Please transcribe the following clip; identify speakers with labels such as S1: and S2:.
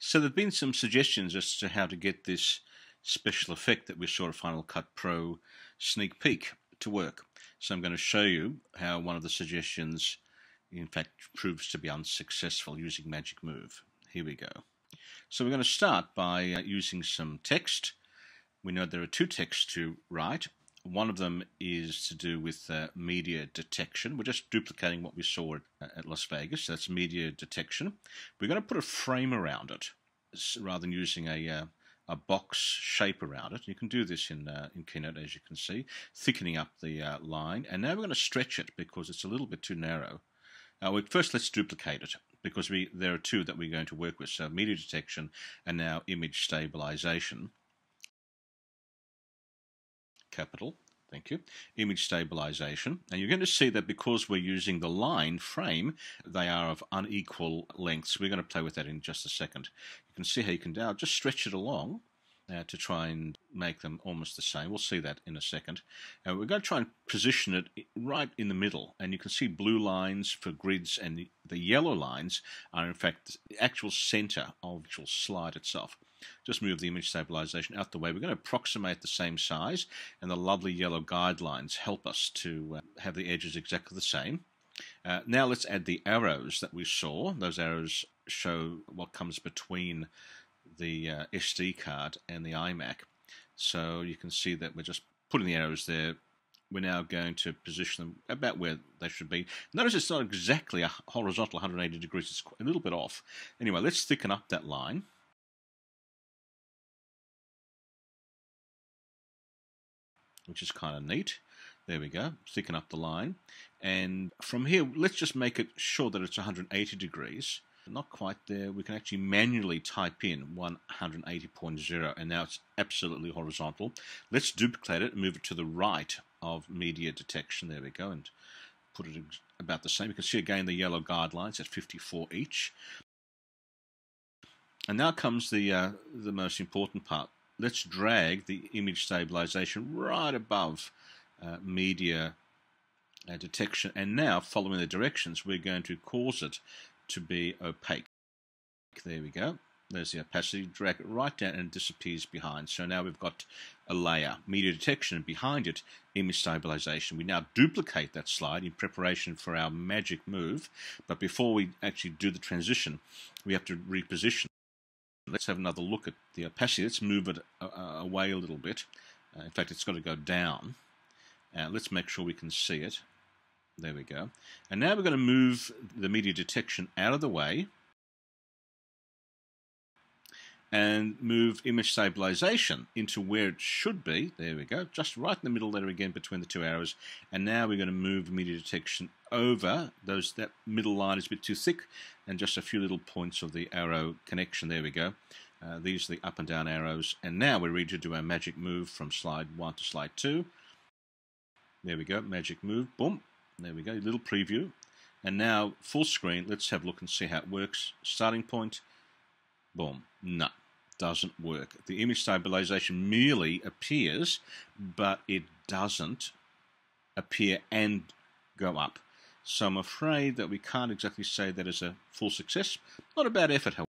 S1: So there have been some suggestions as to how to get this special effect that we saw at Final Cut Pro sneak peek to work. So I'm going to show you how one of the suggestions in fact proves to be unsuccessful using Magic Move. Here we go. So we're going to start by using some text. We know there are two texts to write. One of them is to do with media detection. We're just duplicating what we saw at Las Vegas. That's media detection. We're going to put a frame around it rather than using a box shape around it. You can do this in Keynote, as you can see, thickening up the line. And now we're going to stretch it because it's a little bit too narrow. First, let's duplicate it because there are two that we're going to work with. So media detection and now image stabilization. Capital, thank you, image stabilization. And you're going to see that because we're using the line frame, they are of unequal lengths. We're going to play with that in just a second. You can see how you can now just stretch it along to try and make them almost the same. We'll see that in a second. We're going to try and position it right in the middle, and you can see blue lines for grids, and the yellow lines are in fact the actual center of the actual slide itself. Just move the image stabilization out the way. We're going to approximate the same size, and the lovely yellow guidelines help us to have the edges exactly the same. Now let's add the arrows that we saw. Those arrows show what comes between the SD card and the iMac. So you can see that we're just putting the arrows there. We're now going to position them about where they should be. Notice it's not exactly a horizontal 180 degrees. It's a little bit off. Anyway, let's thicken up that line. Which is kind of neat. There we go, thicken up the line. And from here, let's just make it sure that it's 180 degrees. Not quite there. We can actually manually type in 180.0, and now it's absolutely horizontal. Let's duplicate it and move it to the right of media detection. There we go, and put it about the same. You can see again the yellow guidelines at 54 each. And now comes the most important part. Let's drag the image stabilization right above media detection, and now following the directions we're going to cause it to be opaque. There we go. There's the opacity. Drag it right down and it disappears behind. So now we've got a layer, media detection, and behind it image stabilization. We now duplicate that slide in preparation for our magic move, but before we actually do the transition we have to reposition. Let's have another look at the opacity. Let's move it away a little bit. In fact, it's got to go down. Let's make sure we can see it. There we go. And now we're going to move the media detection out of the way and move image stabilization into where it should be. There we go. Just right in the middle there again between the two arrows. And now we're going to move media detection over. That middle line is a bit too thick, and just a few little points of the arrow connection. There we go. These are the up and down arrows. And now we're ready to do our magic move from slide 1 to slide 2. There we go. Magic move. Boom. There we go. A little preview. And now full screen. Let's have a look and see how it works. Starting point. Boom. No. Doesn't work. The image stabilization merely appears, but it doesn't appear and go up. So I'm afraid that we can't exactly say that is a full success. Not a bad effort, however.